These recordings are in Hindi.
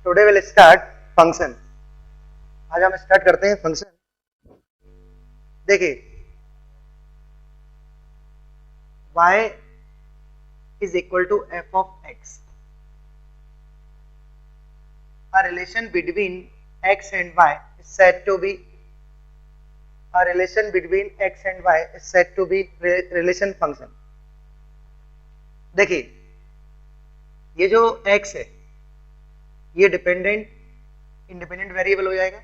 Today will start function. आज हम स्टार्ट करते हैं फंक्शन। देखिए y is equal to f of x. A relation between x and y is said to be relation function. देखिए ये जो x है ये इंडिपेंडेंट वेरिएबल हो जाएगा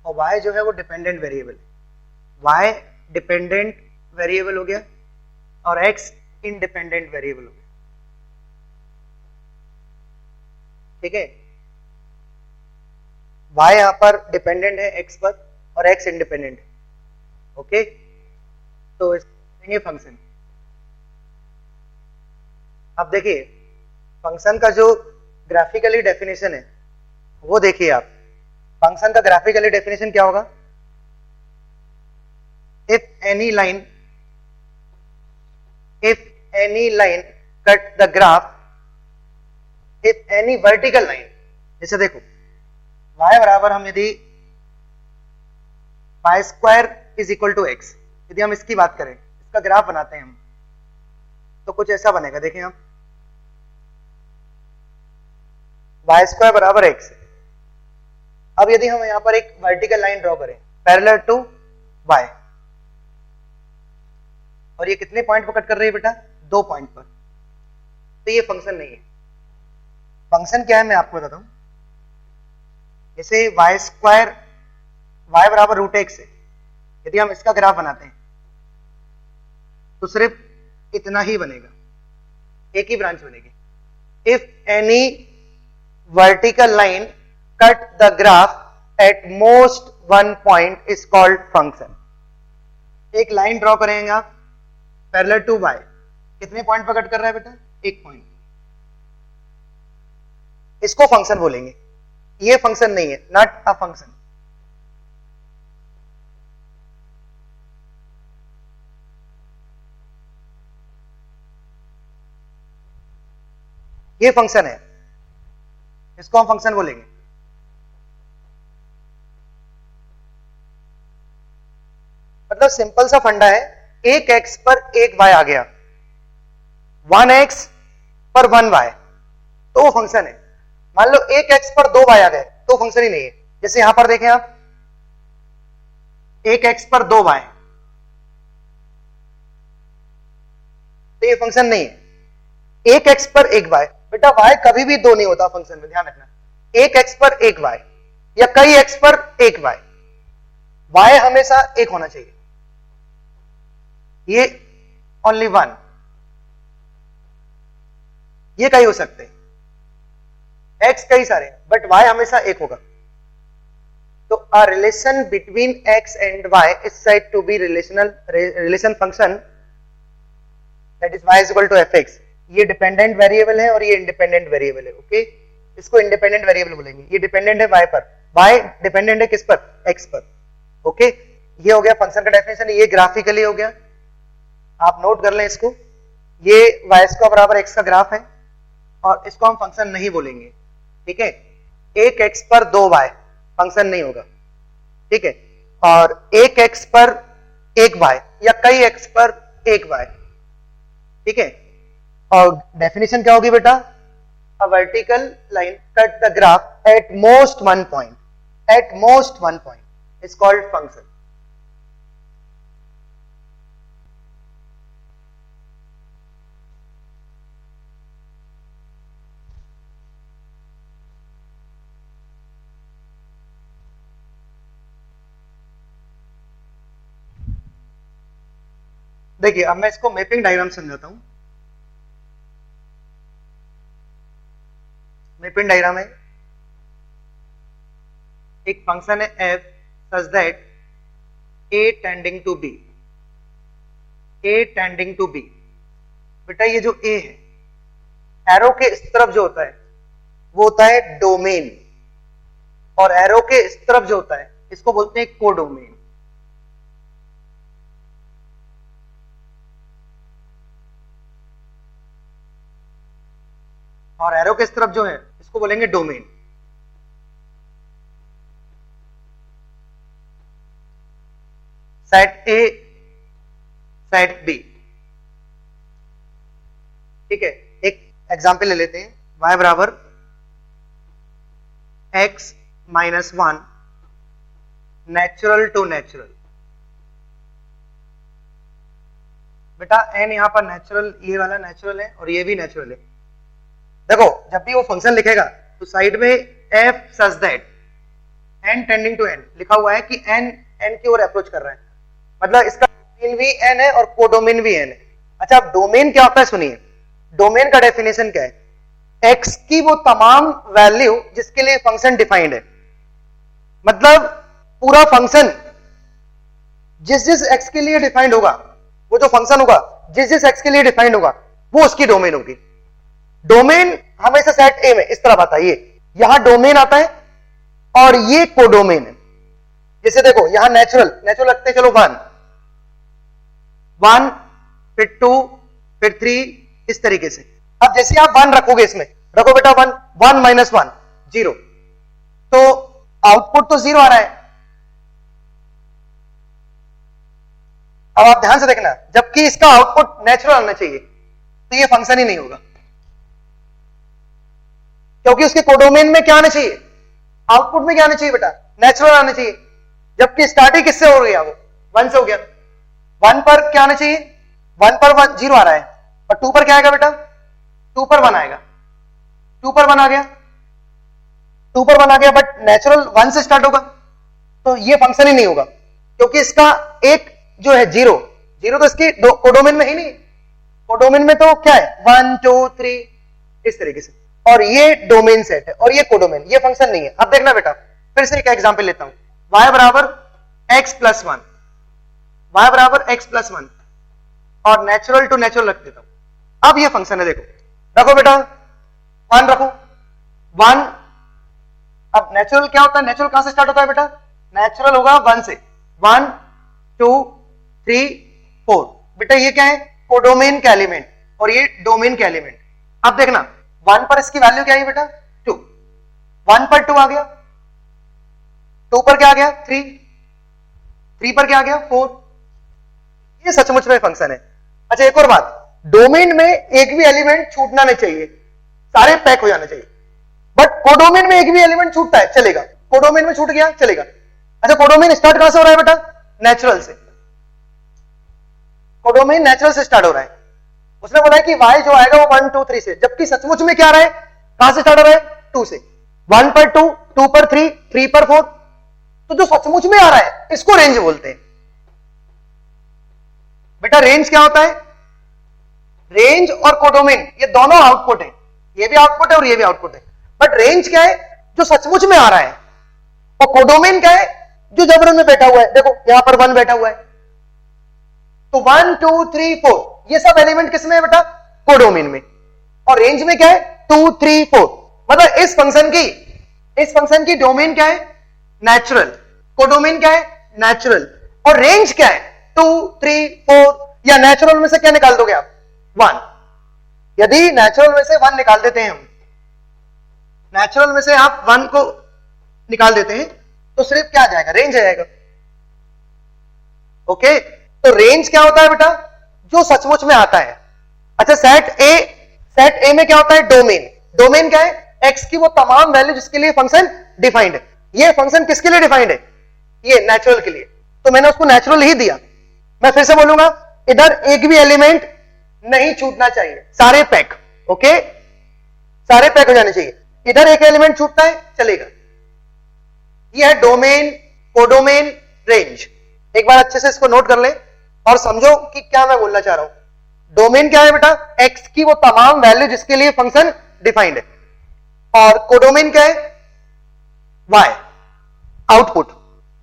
और y जो है वो डिपेंडेंट वेरिएबल है। y डिपेंडेंट वेरिएबल हो गया और x इंडिपेंडेंट वेरिएबल हो गया। ठीक है, y यहां पर डिपेंडेंट है x पर और x इंडिपेंडेंट है। ओके, तो इसमें फंक्शन। अब देखिए फंक्शन का जो ग्राफिकली डेफिनेशन है वो देखिए आप। फंक्शन का ग्राफिकली डेफिनेशन क्या होगा? If any line cut the graph, if any vertical line, जैसे देखो y बराबर हम यदि y square is equal to x, यदि हम इसकी बात करें, इसका ग्राफ बनाते हैं हम, तो कुछ ऐसा बनेगा। देखें हम y स्क्वायर बराबर x। अब यदि हम यहां पर एक वर्टिकल लाइन ड्रॉ करें पैरेलल टू y, और ये कितने पॉइंट पर कट कर रही है बेटा? 2 पॉइंट पर। तो ये फंक्शन नहीं है। फंक्शन क्या है मैं आपको बताता हूं। जैसे y स्क्वायर, y बराबर रूट एक्स है, यदि हम इसका ग्राफ बनाते हैं तो सिर्फ इतना ही बनेगा, एक ही ब्रांच बनेगी। If any vertical line cut the graph at most 1 point is called function. एक लाइन ड्रॉ करेंगे आप पैरेलल टू y, कितने पॉइंट पर कट कर रहा है बेटा? 1 पॉइंट। इसको फंक्शन बोलेंगे। ये फंक्शन नहीं है, नॉट अ फंक्शन। ये फंक्शन है, इसको हम फंक्शन बोलेंगे। मतलब सिंपल सा फंडा है, एक x पर एक y आ गया, 1x पर 1y, तो वो फंक्शन है। मान लो एक x पर 2 y आ गए तो फंक्शन ही नहीं है। जैसे यहां पर देखें आप, एक x पर 2 y, तो ये फंक्शन नहीं है। एक x पर एक y, बेटा y कभी भी 2 नहीं होता फंक्शन में, ध्यान रखना। एक x पर एक y या कई x पर एक y, y हमेशा एक होना चाहिए। ये ओनली 1, ये कई हो सकते हैं, x कई सारे, बट y हमेशा एक होगा। तो a relation between x and y is said to be relation function, that is y is equal to fx। ये डिपेंडेंट वेरिएबल है और ये इंडिपेंडेंट वेरिएबल है। ओके, इसको इंडिपेंडेंट वेरिएबल बोलेंगे। ये डिपेंडेंट है y पर, y डिपेंडेंट है किस पर? x पर। ओके, ये हो गया फंक्शन का डेफिनेशन। ये ग्राफिकली हो गया, आप नोट कर लें इसको। ये y स्क्वायर बराबर x का ग्राफ है और इसको हम फंक्शन नहीं बोलेंगे। ठीक है, एक x पर 2 y फंक्शन नहीं होगा। ठीक है, और एक x पर एक y या कई x पर एक y। ठीक है, और डेफिनेशन क्या होगी बेटा? A vertical line cut the graph at most 1 point, at most 1 point is called function. देखिए अब मैं इसको मैपिंग डायग्राम समझाता हूं। मैपिंग डायग्राम है, एक फंक्शन है f such that a tending to b, a tending to b। बेटा ये जो a है, एरो के इस तरफ जो होता है वो होता है डोमेन, और एरो के इस तरफ जो होता है इसको बोलते हैं कोडोमेन। और एरो किस तरफ जो है इसको बोलेंगे domain. Set A, set B. ठीक है, एक एग्जाम्पल ले लेते हैं, y बराबर x minus 1 natural to natural. बेटा n यहां पर नेचुरल, ये वाला नेचुरल है और ये भी नेचुरल है। देखो जब भी वो फंक्शन लिखेगा तो साइड में f such that n tending to n लिखा हुआ है कि n की ओर अप्रोच कर रहा है, मतलब इसका डोमेन भी n है और कोडोमेन भी n है। अच्छा, अब डोमेन क्या होता है सुनिए, डोमेन का डेफिनेशन क्या है, x की वो तमाम वैल्यू जिसके लिए फंक्शन डिफाइंड है, मतलब पूरा फंक्शन जिस जिस x के लिए डिफाइंड होगा, वो जो फंक्शन होगा जिस जिस x के लिए डिफाइंड होगा वो उसकी डोमेन होगी। डोमेन हमेशा सेट ए में इस तरह आता है, ये यहां डोमेन आता है और ये कोडोमेन है। जैसे देखो यहां नेचुरल रखते हैं, चलो 1 फिर 2 फिर 3 इस तरीके से। अब जैसे आप 1 रखोगे, इसमें रखो बेटा 1 माइनस 1 0, तो आउटपुट तो 0 आ रहा है। अब आप ध्यान से देखना, जबकि इसका आउटपुट नेचुरल आना चाहिए तो ये फंक्शन ही नहीं होगा, क्योंकि उसके कोडोमेन में क्या आना चाहिए, आउटपुट में क्या आना चाहिए बेटा, नेचुरल आना चाहिए, जबकि स्टार्टिंग किससे हो गया, वो 1 से हो गया। 1 पर क्या आना चाहिए, 1 पर 0 आ रहा है, और 2 पर क्या आएगा बेटा, 2 पर 1 आएगा, 2 पर 1 आ गया, 2 पर 1 आ गया, बट नेचुरल 1 से स्टार्ट होगा तो ये फंक्शन ही नहीं होगा, क्योंकि इसका एक जो है 0 तो इसकी कोडोमेन में ही नहीं, कोडोमेन में तो क्या है 1 2 3 इस तरीके से, और ये डोमेन सेट है और ये कोडोमेन, ये फंक्शन नहीं है। अब देखना बेटा, फिर से एक एग्जांपल लेता हूं, y बराबर x प्लस 1, y बराबर x प्लस 1 और नेचुरल टू नेचुरल रख देता हूं। अब ये फंक्शन है, देखो रखो बेटा 1 रखो 1। अब नेचुरल क्या होता है, नेचुरल कहां से स्टार्ट होता है बेटा, नेचुरल होगा 1 से, 1 2 3 4। बेटा ये क्या है, कोडोमेन का एलिमेंट और ये डोमेन का एलिमेंट। अब देखना 1 पर इसकी वैल्यू क्या है बेटा 2, 1 पर 2 आ गया, 2 पर क्या आ गया 3, 3 पर क्या आ गया 4। ये सचमुच में फंक्शन है। अच्छा एक और बात, डोमेन में एक भी एलिमेंट छूटना नहीं चाहिए, सारे पैक हो जाने चाहिए, बट कोडोमेन में एक भी एलिमेंट छूटता है चलेगा, कोडोमेन में छूट गया चलेगा। अच्छा कोडोमेन स्टार्ट कहां से हो रहा है बेटा, नेचुरल से, कोडोमेन नेचुरल से स्टार्ट हो रहा है। उसने बोला है कि y जो आएगा वो 1 2 3 से, जबकि सचमुच में क्या आ रहा है, कहां से स्टार्ट हो रहा है 2 से, 1 पर 2, 2 पर 3, 3 पर 4। तो जो सचमुच में आ रहा है इसको रेंज बोलते हैं। बेटा रेंज क्या होता है, रेंज और कोडोमेन ये दोनों आउटपुट है, ये भी आउटपुट है और ये भी आउटपुट है, बट रेंज क्या है, जो सचमुच में आ रहा है, और कोडोमेन क्या है, जो जबरन में बैठा हुआ है। देखो यहां पर 1 बैठा हुआ है, तो 1 2 3 4 ये सब एलिमेंट किसमें है बेटा, कोडोमेन में, और रेंज में क्या है 2 3 4। मतलब इस फंक्शन की डोमेन क्या है, नेचुरल, कोडोमेन क्या है, नेचुरल, और रेंज क्या है 2 3 4, या नेचुरल में से क्या निकाल दोगे आप 1। यदि नेचुरल में से 1 निकाल देते हैं हम, नेचुरल में से आप 1 को निकाल देते हैं तो सिर्फ क्या आ जाएगा, रेंज आ जाएगा। ओके, तो रेंज क्या होता है बेटा, जो सचमुच में आता है। अच्छा सेट ए में क्या होता है, डोमेन, डोमेन क्या है, x की वो तमाम वैल्यू जिसके लिए फंक्शन डिफाइंड है। ये फंक्शन किसके लिए डिफाइंड है, ये नेचुरल के लिए, तो मैंने उसको नेचुरल ही दिया। मैं फिर से बोलूंगा, इधर एक भी एलिमेंट नहीं छूटना चाहिए, सारे पैक, ओके सारे पैक हो जाने चाहिए। इधर एक एलिमेंट छूटता है चलेगा। ये है डोमेन, कोडोमेन, रेंज। एक बार अच्छे से इसको नोट कर ले और समझो कि क्या मैं बोलना चाह रहा हूं। डोमेन क्या है बेटा, x की वो तमाम वैल्यू जिसके लिए फंक्शन डिफाइंड है, और कोडोमेन क्या है, y आउटपुट,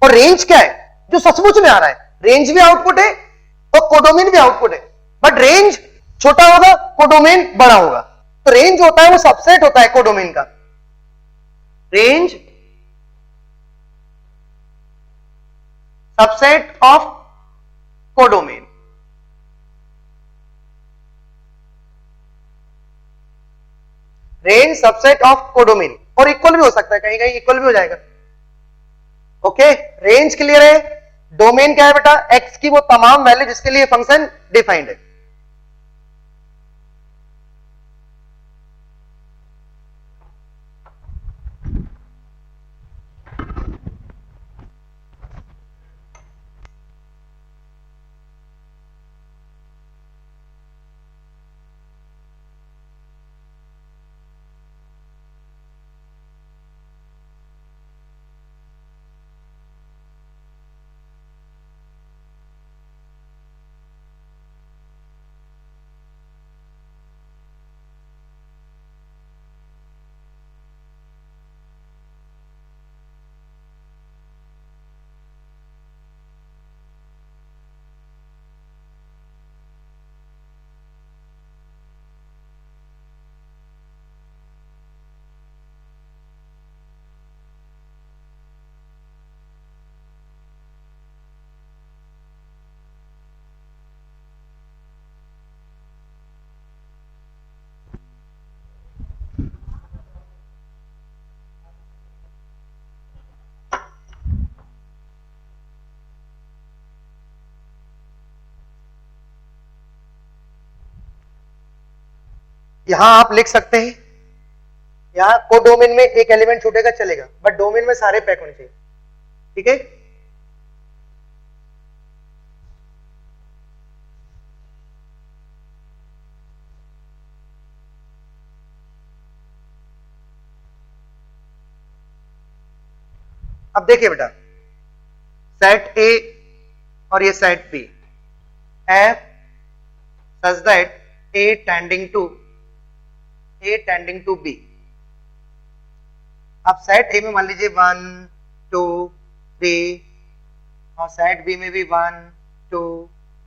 और रेंज क्या है, जो सचमुच में आ रहा है। रेंज भी आउटपुट है और कोडोमेन भी आउटपुट है, बट रेंज छोटा होगा, कोडोमेन बड़ा होगा। तो रेंज होता है वो सबसेट होता है कोडोमेन का, range subset of codomain. Range subset of codomain, और इक्वल भी हो सकता है, कहीं कहीं इक्वल भी हो जाएगा। ओके रेंज क्लियर है, डोमेन क्या है बेटा? एक्स की वो तमाम वैल्यू जिसके लिए फंक्शन डिफाइंड है। यहां आप लिख सकते हैं, यहां को डोमेन में एक एलिमेंट छूटेगा चलेगा, बट डोमेन में सारे पैक होने चाहिए। ठीक है, अब देखिए बेटा, सेट ए और ये set B, F such that A tending to B. अब सेट ए में मान लीजिए 1 2 3 और सेट बी में भी 1 2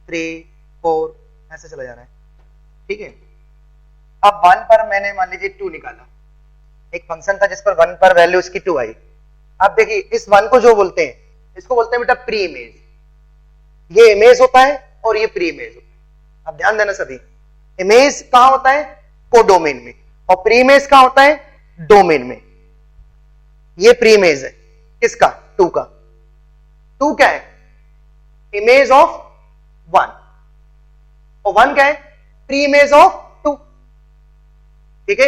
3 4 ऐसे चला जा रहा है। ठीक है, अब 1 पर मैंने मान लीजिए 2 निकाला, एक फंक्शन था जिस पर 1 पर वैल्यू इसकी 2 आई। अब देखिए इस 1 को जो बोलते हैं, इसको बोलते हैं बेटा प्री इमेज। ये इमेज होता है और ये प्री इमेज होता है। अब ध्यान देना सभी, इमेज कहां होता है? कोडोमेन में, और प्री इमेज कहां होता है? डोमेन में। ये प्री इमेज है किसका? 2 का। 2 क्या है? इमेज ऑफ 1, और 1 क्या है? Pre image of 2। ठीक है,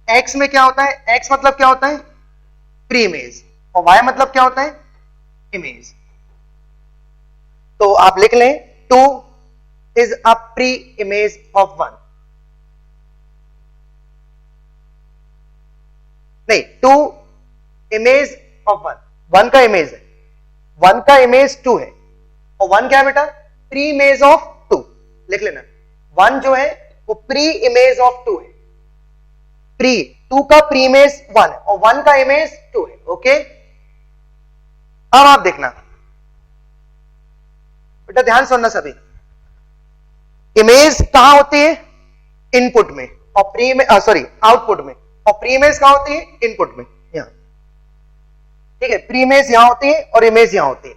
एक्स में क्या होता है? एक्स मतलब क्या होता है? प्री इमेज, और वाई मतलब क्या होता है? इमेज। तो आप लिख लें 2 is a pre image of 1। नहीं, 2 इमेज ऑफ 1, 1 का इमेज है, 1 का इमेज 2 है, और 1 क्या है बेटा? Pre image of 2। लिख लेना, 1 जो है वो प्री इमेज ऑफ 2 है। प्री 2 का प्री इमेज 1 है और 1 का इमेज 2 है। ओके, अब आप देखना बेटा, ध्यान सुनना सभी, इमेज कहां होती है? इनपुट में, और प्री में सॉरी आउटपुट में, और प्री इमेज कहां होती है? इनपुट में, यहां। ठीक है, प्री इमेज यहां होती है और इमेज यहां होती है।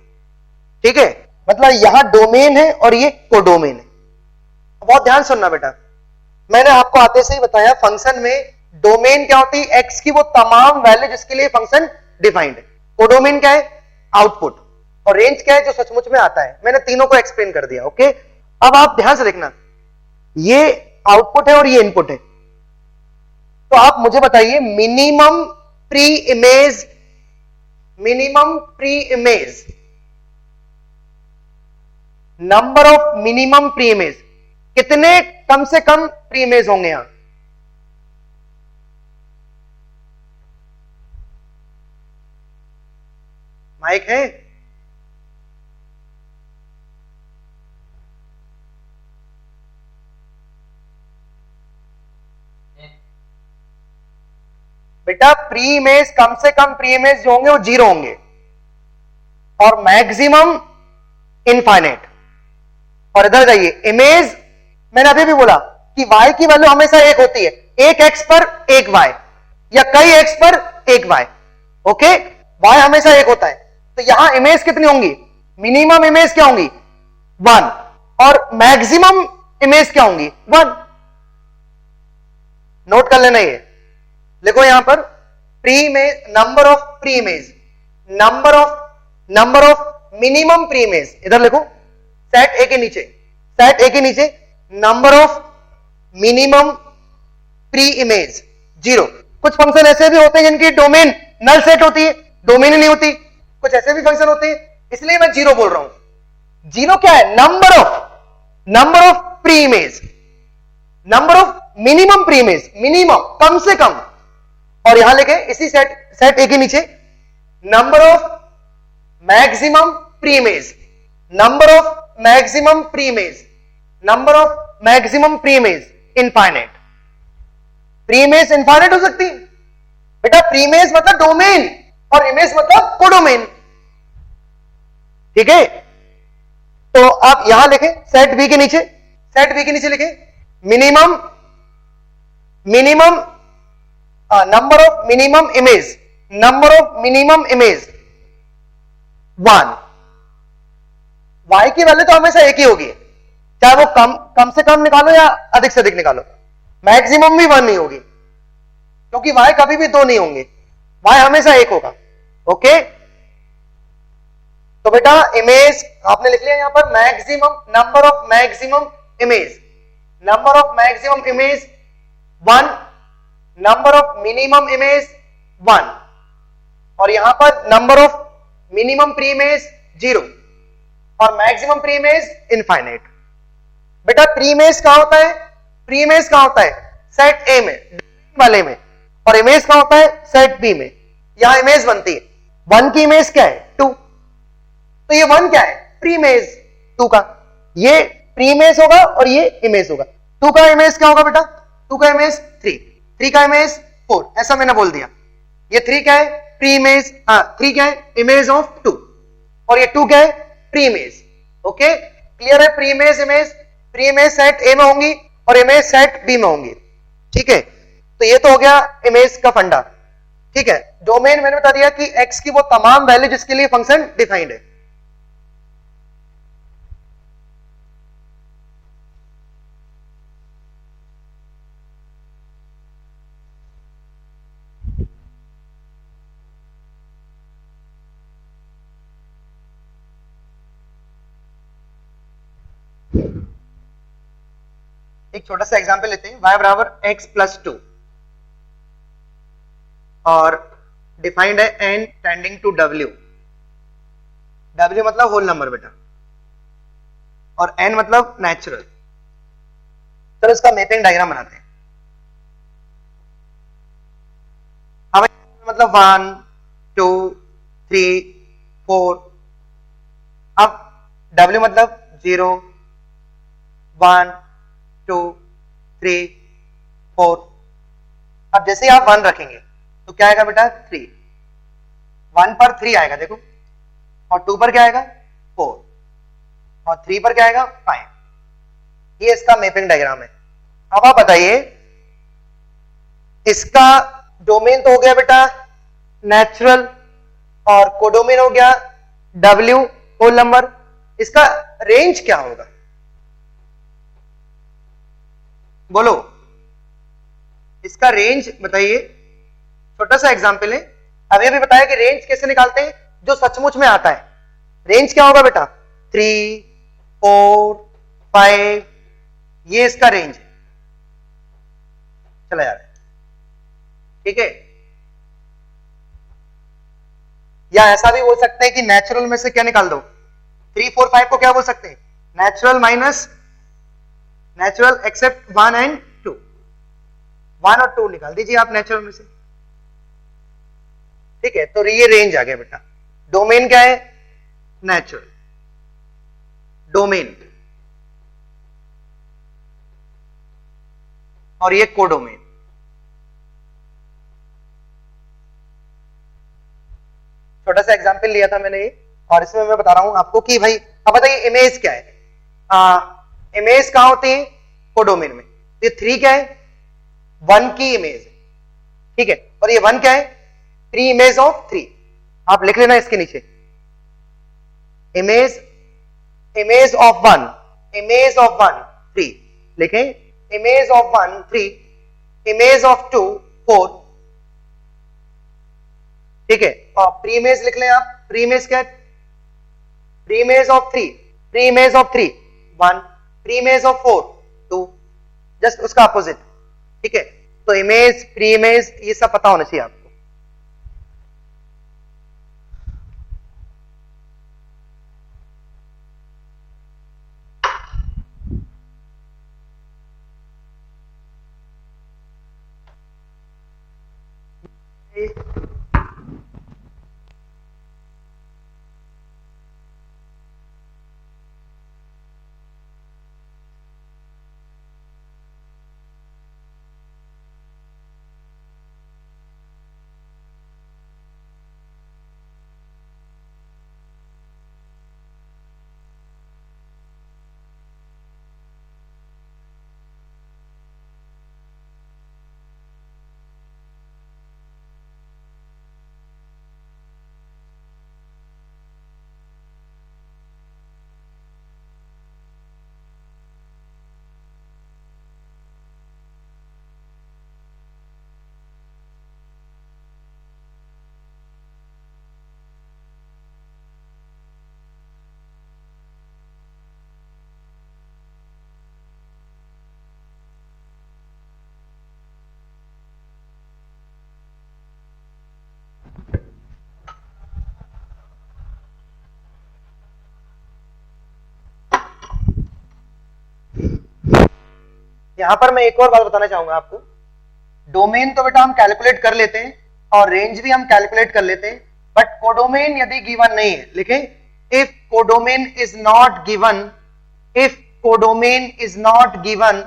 ठीक है, मतलब यहां डोमेन है और ये कोडोमेन है। बहुत ध्यान सुनना बेटा, मैंने आपको आते से ही बताया फंक्शन में डोमेन क्या होती है? एक्स की वो तमाम वैल्यू जिसके लिए फंक्शन डिफाइंड है। कोडोमेन क्या है? आउटपुट, और रेंज क्या है? जो सचमुच में आता है। मैंने तीनों को एक्सप्लेन कर दिया। ओके, अब आप ध्यान से देखना, ये आउटपुट है और ये इनपुट है। तो आप मुझे बताइए minimum pre image, number of minimum pre image, कितने कम से कम प्री इमेज होंगे यहां? माइक है? बेटा प्री इमेज, कम से कम प्री इमेज जो होंगे वो 0 होंगे, और मैक्सिमम इनफाइनाइट। और इधर जाइए, इमेज मैंने अभी भी बोला कि y की वैल्यू हमेशा 1 होती है, एक x पर एक y, या कई x पर एक y। ओके, y हमेशा 1 होता है। तो यहां इमेज कितनी होंगी? मिनिमम इमेज क्या होंगी? 1, और मैक्सिमम इमेज क्या होंगी? 1। नोट कर लेना, ये लिखो यहां पर pre image, number of pre image, number of number of minimum pre image, इधर लिखो सेट ए के नीचे, सेट ए के नीचे number of minimum pre image 0। कुछ फंक्शन ऐसे भी होते हैं जिनकी डोमेन नल सेट होती है, डोमेन ही नहीं होती, कुछ ऐसे भी फंक्शन होते हैं, इसलिए मैं 0 बोल रहा हूं। 0 क्या है? Number of pre image, number of minimum pre image, minimum कम से कम। और यहां लिखे इसी सेट ए के नीचे number of maximum pre image, number of maximum pre image, number of maximum pre image infinite. Pre image infinite हो सकती है बेटा, प्री इमेज मतलब डोमेन और इमेज मतलब कोडोमेन, ठीक है। तो आप यहां लिखे सेट बी के नीचे, सेट बी के नीचे लिखे minimum number of minimum image, number of minimum image 1। y की वैल्यू तो हमेशा एक ही होगी, चाहे वो कम से कम निकालो या अधिक से अधिक निकालो, मैक्सिमम भी 1 नहीं होगी, क्योंकि y कभी भी 2 नहीं होंगे, y हमेशा 1 होगा। ओके, तो बेटा इमेज आपने लिख लिया यहां पर maximum, number of maximum image, number of maximum image 1, number of minimum image 1, और यहां पर number of minimum pre image 0 और मैक्सिमम प्री इमेज इनफाइनाइट। बेटा प्री इमेज कहां होता है? प्री इमेज कहां होता है? सेट ए में वाले में, और इमेज कहां होता है? सेट बी में। यहां इमेज बनती है, 1 की इमेज क्या है? 2, तो ये 1 क्या है? प्री इमेज 2 का, ये प्री इमेज होगा और ये इमेज होगा। 2 का इमेज क्या होगा बेटा? 2 का इमेज 3, 3 का इमेज 4, ऐसा मैंने बोल दिया। ये 3 क्या है? प्री इमेज, 3 क्या है? इमेज ऑफ 2, और ये 2 क्या है? Pre image. ओके, क्लियर है? Pre image, image, pre image set A में होंगी और इमेज सेट बी में होंगी, ठीक है। तो ये तो हो गया इमेज का फंडा, ठीक है। डोमेन मैंने बता दिया कि x की वो तमाम वैल्यू जिसके लिए फंक्शन डिफाइंड है। एक छोटा सा एग्जांपल लेते हैं, y बराबर x प्लस 2 और डिफाइंड है n tending to w, w मतलब होल नंबर बेटा, और n मतलब नेचुरल। चलो इसका मैपिंग डायग्राम बनाते हैं। अब मतलब 1 2 3 4, अब w मतलब 0 1 2 3 4। अब जैसे ही आप 1 रखेंगे तो क्या आएगा बेटा? 3, 1 पर 3 आएगा देखो, और 2 पर क्या आएगा? 4, और 3 पर क्या आएगा? 5। ये इसका मैपिंग डायग्राम है। अब आप बताइए, इसका डोमेन तो हो गया बेटा नेचुरल, और कोडोमेन हो गया W होल नंबर, इसका रेंज क्या होगा? बोलो, इसका रेंज बताइए। छोटा सा एग्जांपल है, अभी अभी बताया कि रेंज कैसे निकालते हैं, जो सचमुच में आता है। रेंज क्या होगा बेटा? 3 4 5, ये इसका रेंज है। चला यार, ठीक है। या ऐसा भी बोल सकते हैं कि नेचुरल में से क्या निकाल दो? 3 4 5 को क्या बोल सकते हैं? Natural minus natural except 1 and 2, 1 और 2 निकाल दीजिए आप नेचुरल में से, ठीक है। तो ये रेंज आ गया बेटा। डोमेन क्या है? नेचुरल डोमेन, और ये कोडोमेन। छोटा सा एग्जांपल लिया था मैंने ये, और इसमें मैं बता रहा हूं आपको कि भाई अब बताइए इमेज क्या है? इमेज कहां होती है? कोडोमेन में। ये 3 क्या है? 1 की इमेज है, ठीक है। और ये 1 क्या है? Pre image of 3। आप लिख लेना इसके नीचे, इमेज ऑफ 1, इमेज ऑफ 1 3 लिखें, इमेज ऑफ 1 3, इमेज ऑफ 2 4, ठीक है। और प्री इमेज लिख लें आप। प्री इमेज क्या है? Pre image of 3, pre image of 3 1, pre image of 4 2, just उसका अपोजिट। ठीक है, तो इमेज, प्री इमेज, ये सब पता होना चाहिए आपको। यहां पर मैं एक और बात बताना चाहूंगा आपको। डोमेन तो बेटा हम कैलकुलेट कर लेते हैं और रेंज भी हम कैलकुलेट कर लेते हैं, बट कोडोमेन यदि गिवन नहीं है, लिखें if codomain is not given, if codomain is not given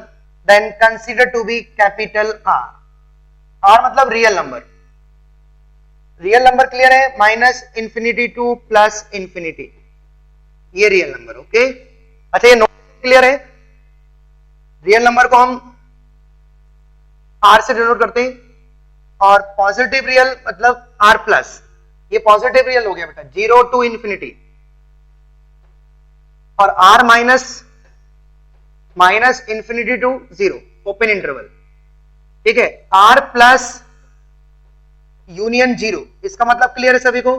then consider to be capital R. R मतलब real number, real number clear है, minus infinity to plus infinity, ये रियल नंबर। ओके, अच्छा ये नोट क्लियर है। रियल नंबर को हम आर से डिनोट करते हैं और पॉजिटिव रियल मतलब आर प्लस, ये पॉजिटिव रियल हो गया बेटा, 0 टू इंफिनिटी, और R minus, minus infinity to 0 open interval. ठीक है, आर प्लस यूनियन 0, इसका मतलब क्लियर है सभी को।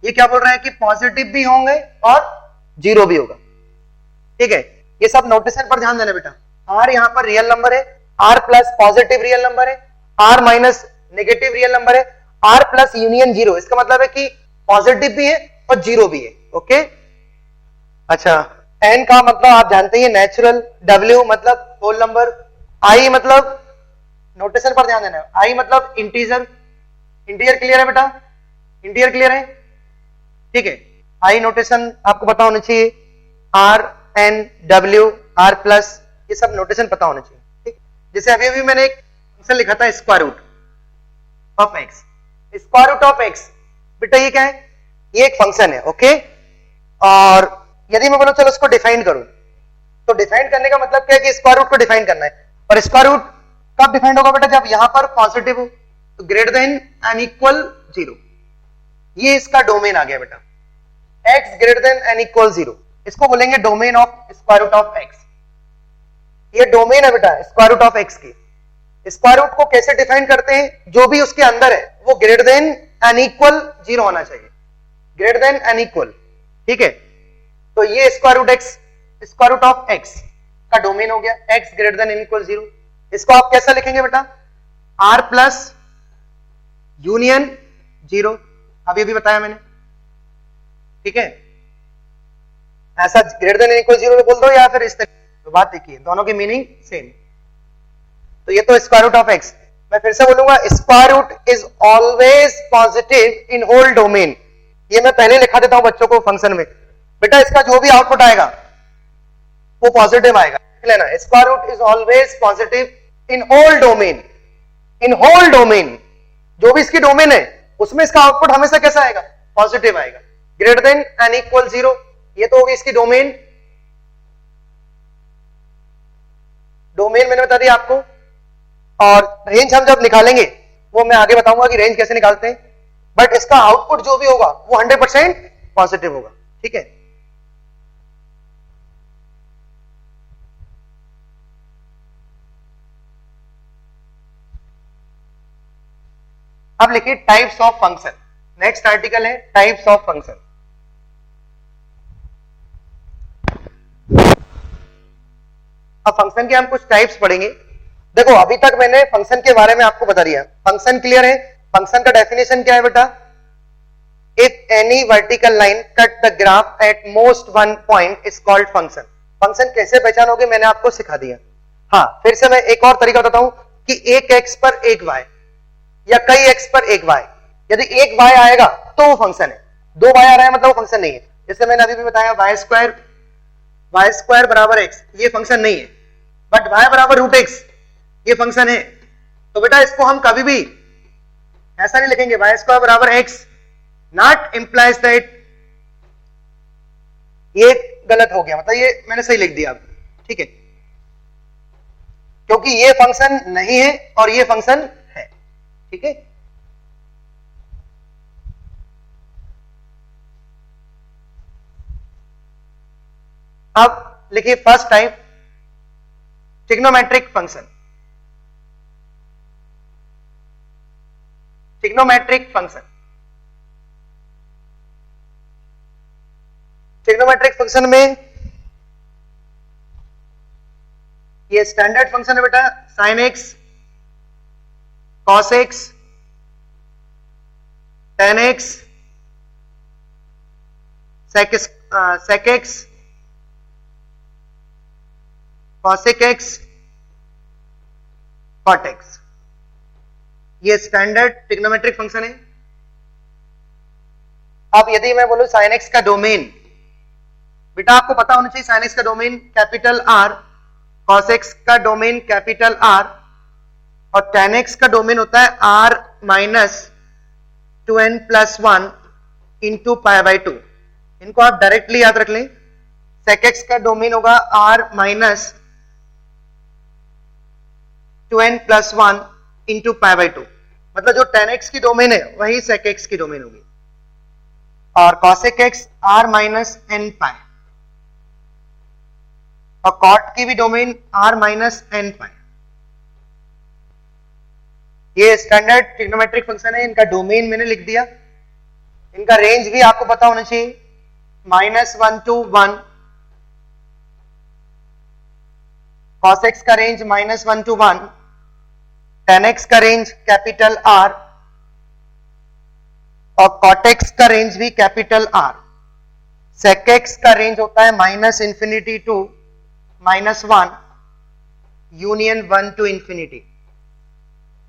ये क्या बोल रहा है कि पॉजिटिव भी होंगे और 0 भी होगा। ठीक है, ये सब नोटेशन पर ध्यान देना बेटा। आर यहां पर रियल नंबर है, R plus positive real number है, R minus negative real number है, आर प्लस यूनियन 0, इसका मतलब है कि पॉजिटिव भी है और 0 भी है। ओके, अच्छा एन का मतलब आप जानते हैं नेचुरल, डब्ल्यू मतलब होल नंबर, आई मतलब, नोटेशन पर ध्यान देना, आई मतलब इंटीजर। इंटीजर क्लियर है बेटा, इंटीजर क्लियर है। ठीक है, आई नोटेशन आपको पता होना चाहिए, R N W R plus, ये सब नोटेशन पता होना चाहिए। ठीक, जैसे अभी अभी मैंने एक फंक्शन लिखा था square root of X, square root of X, बेटा ये क्या है, ये एक फंक्शन है। ओके, और यदि मैं बोलूं चलो उसको डिफाइन करूं, तो डिफाइन करने का मतलब क्या है कि स्क्वायर रूट को डिफाइन करना है, और स्क्वायर रूट कब डिफाइंड होगा बेटा, जब यहां पर पॉजिटिव हो, तो ग्रेटर देन एंड इक्वल 0, ये इसका डोमेन आ गया बेटा, x greater than and equal 0, इसको बोलेंगे domain of square root of x। ये डोमेन है बेटा स्क्वायर रूट ऑफ x की। स्क्वायर रूट को कैसे डिफाइन करते हैं, जो भी उसके अंदर है वो ग्रेटर देन एंड इक्वल 0 होना चाहिए, ग्रेटर देन एंड इक्वल। ठीक है, तो ये square root x, square root of x का डोमेन हो गया, x greater than and equal 0। इसको आप कैसा लिखेंगे बेटा, r प्लस यूनियन 0, अभी अभी बताया मैंने। ठीक है, ऐसा ग्रेटर देन एंड इक्वल 0 बोल दो या फिर इस तरीके, तो बात देखिए दोनों की मीनिंग सेम। तो ये तो स्क्वायर रूट ऑफ x, मैं फिर से बोलूंगा square root is always positive in whole domain. ये मैं पहले लिखा देता हूं बच्चों को फंक्शन में, बेटा इसका जो भी आउटपुट आएगा वो पॉजिटिव आएगा, लेना square root is always positive in whole domain, in whole domain, जो भी इसकी डोमेन है उसमें इसका आउटपुट हमेशा कैसा आएगा, पॉजिटिव आएगा, ग्रेटर देन एंड इक्वल 0, ये तो होगी इसकी डोमेन। डोमेन मैंने बता दिया आपको, और रेंज हम जब निकालेंगे वो मैं आगे बताऊंगा कि रेंज कैसे निकालते हैं, बट इसका आउटपुट जो भी होगा वो 100% पॉजिटिव होगा। ठीक है, अब लिखिए types of function, next article है टाइप्स ऑफ फंक्शन। अब फंक्शन के हम कुछ टाइप्स पढ़ेंगे। देखो अभी तक मैंने फंक्शन के बारे में आपको बता दिया, फंक्शन क्लियर है। फंक्शन का डेफिनेशन क्या है बेटा? If any vertical line cut the graph at most one point is called function. Function कैसे पहचानोगे मैंने आपको सिखा दिया। हाँ, फिर से मैं एक और तरीका बताता हूं कि एक एक्स पर एक वाई या कई एक्स पर एक वाई, यदि एक वाई आएगा तो वो फंक्शन है, दो वाई आ रहा है मतलब वो फंक्शन नहीं है। जैसे मैंने अभी भी बताया वाई स्क्वायर बराबर एक्स, ये फंक्शन नहीं है, बट वाई बराबर रूट एक्स ये फंक्शन है। तो बेटा इसको हम कभी भी ऐसा नहीं लिखेंगे वाई स्क्वायर बराबर एक्स नॉट इंप्लाइज दैट, ये गलत हो गया, मतलब ये मैंने सही लिख दिया, ठीक है, क्योंकि ये फंक्शन नहीं है और ये फंक्शन है, ठीक है। अब लिखिए first type trigonometric function. Trigonometric function, trigonometric function में ये स्टैंडर्ड फंक्शन है बेटा, sine X, cos X, tan X, sec X, cosec X, cot X, ये स्टैंडर्ड ट्रिग्नोमेट्रिक फंक्शन है। अब यदि मैं बोलूं साइन एक्स का डोमेन, बेटा आपको पता होना चाहिए साइन एक्स का domain capital R, cos X का डोमेन कैपिटल आर, और टेन एक्स का डोमेन होता है R minus 2n plus 1 into pi by 2। इनको आप डायरेक्टली याद रख लें। सेक एक्स का डोमेन होगा R minus 2n plus 1 into pi by 2, मतलब जो टेन एक्स की डोमेन है वही सेक एक्स की डोमेन होगी, और cosec x R minus n pi, और कॉट की भी domain R minus n pi. ये स्टैंडर्ड ट्रिग्नोमेट्रिक फंक्शन है, इनका डोमेन मैंने लिख दिया, इनका रेंज भी आपको पता होना चाहिए, -1 to 1, cos x का रेंज -1 to 1, tan x का रेंज कैपिटल R, और cot x का रेंज भी कैपिटल R। sec x का रेंज होता है -∞ to -1 union 1 to infinity.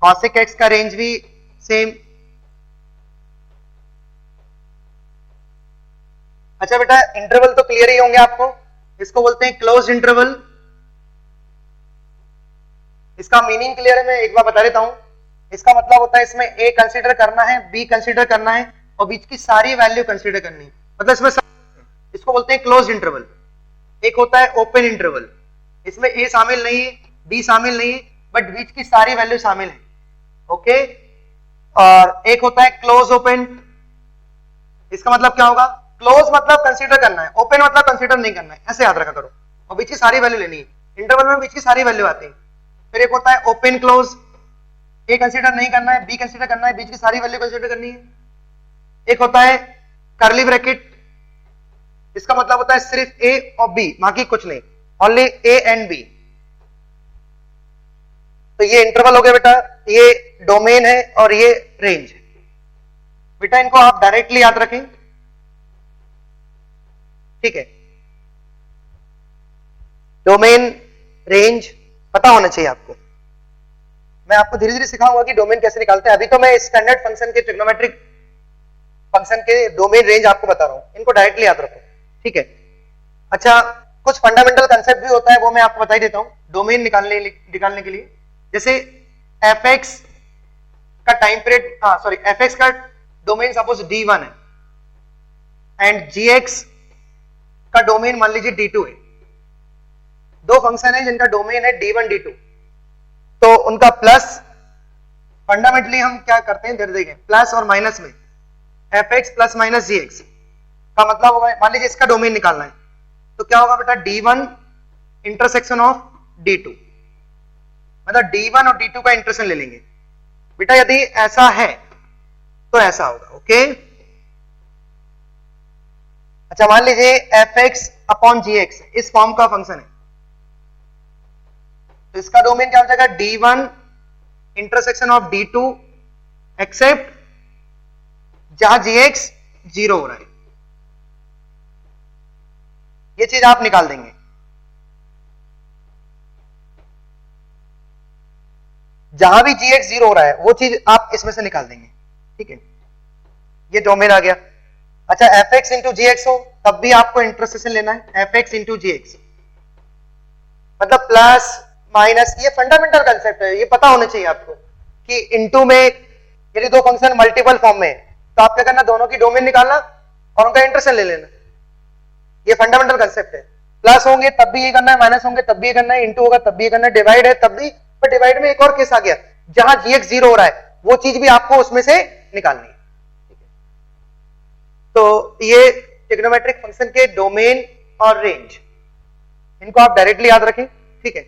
cosec x का रेंज भी सेम। अच्छा बेटा इंटरवल तो क्लियर ही होंगे आपको, इसको बोलते हैं क्लोज्ड इंटरवल। इसका मीनिंग क्लियर है, मैं एक बार बता देता हूं। इसका मतलब होता है इसमें a कंसीडर करना है, b कंसीडर करना है, और बीच की सारी वैल्यू कंसीडर करनी है, मतलब इसमें इसको बोलते हैं क्लोज्ड इंटरवल। एक होता है ओपन इंटरवल, इसमें a शामिल नहीं है, b शामिल नहीं है, बट बीच की सारी वैल्यू शामिल है, ओके। और एक होता है क्लोज ओपन, इसका मतलब क्या होगा, क्लोज मतलब कंसीडर करना है, ओपन मतलब कंसीडर नहीं करना है, ऐसे याद रखा करो, और बीच की सारी वैल्यू लेनी है। इंटरवल में बीच की सारी वैल्यू आती है। फिर एक होता है ओपन क्लोज, ए कंसीडर नहीं करना है, बी कंसीडर करना है, बीच की सारी वैल्यू कंसीडर करनी है। एक होता है कर्ली ब्रैकेट, इसका मतलब होता है सिर्फ ए और बी, बाकी कुछ नहीं, ओनली ए एंड बी। तो ये इंटरवल हो गया बेटा, ये डोमेन है और ये रेंज है। बेटा इनको आप डायरेक्टली याद रखें, ठीक है। डोमेन रेंज पता होना चाहिए आपको। मैं आपको धीरे धीरे सिखाऊंगा कि डोमेन कैसे निकालते हैं। अभी तो मैं स्टैंडर्ड फंक्शन के ट्रिग्नोमेट्रिक फंक्शन के डोमेन रेंज आपको बता रहा हूं, इनको डायरेक्टली याद रखो, ठीक है। अच्छा कुछ फंडामेंटल कंसेप्ट भी होता है, वो मैं आपको बता ही देता हूं डोमेन निकालने के लिए। जैसे एफ एक्स का time period, sorry F x का डोमेन सपोज D1 है एंड जी एक्स का डोमेन मान लीजिए D2 है। दो फंक्शन है जिनका डोमेन है D1 D2, तो उनका प्लस फंडामेंटली हम क्या करते हैं, देखें प्लस और माइनस में एफ एक्स प्लस माइनस जी एक्स का मतलब होगा, मान लीजिए इसका डोमेन निकालना है तो क्या होगा बेटा, D1 इंटरसेक्शन ऑफ D2, मतलब D1 और D2 का इंटरसेक्शन ले लेंगे। बेटा यदि ऐसा है तो ऐसा होगा, ओके। अच्छा मान लीजिए F X upon G X इस फॉर्म का फंक्शन है, तो इसका डोमेन क्या हो जाएगा, D1 intersection of D2 except जहां Gx 0 हो रहा है। ये चीज आप निकाल देंगे। जहां भी Gx 0 हो रहा है वो चीज आप इसमें से निकाल देंगे, ठीक है। ये डोमेन आ गया। अच्छा, fx इंटू gx हो तब भी आपको इंटरसेक्शन लेना है, fx इंटू gx मतलब प्लस माइनस। ये फंडामेंटल कंसेप्ट है, ये पता होना चाहिए आपको कि इंटू में यदि दो फंक्शन मल्टीपल फॉर्म में तो आप क्या करना, दोनों की डोमेन निकालना और उनका इंटरसेक्शन ले लेना। ये फंडामेंटल कंसेप्ट है। प्लस होंगे तब भी ये करना है, माइनस होंगे तब भी ये करना है, इंटू होगा तब भी ये करना है, डिवाइड है तब भी। पर डिवाइड में एक और केस आ गया, जहां gx 0 हो रहा है वो चीज भी आपको उसमें से निकालनी है। तो ये ट्रिग्नोमेट्रिक फंक्शन के डोमेन और रेंज, इनको आप डायरेक्टली याद रखें, ठीक है।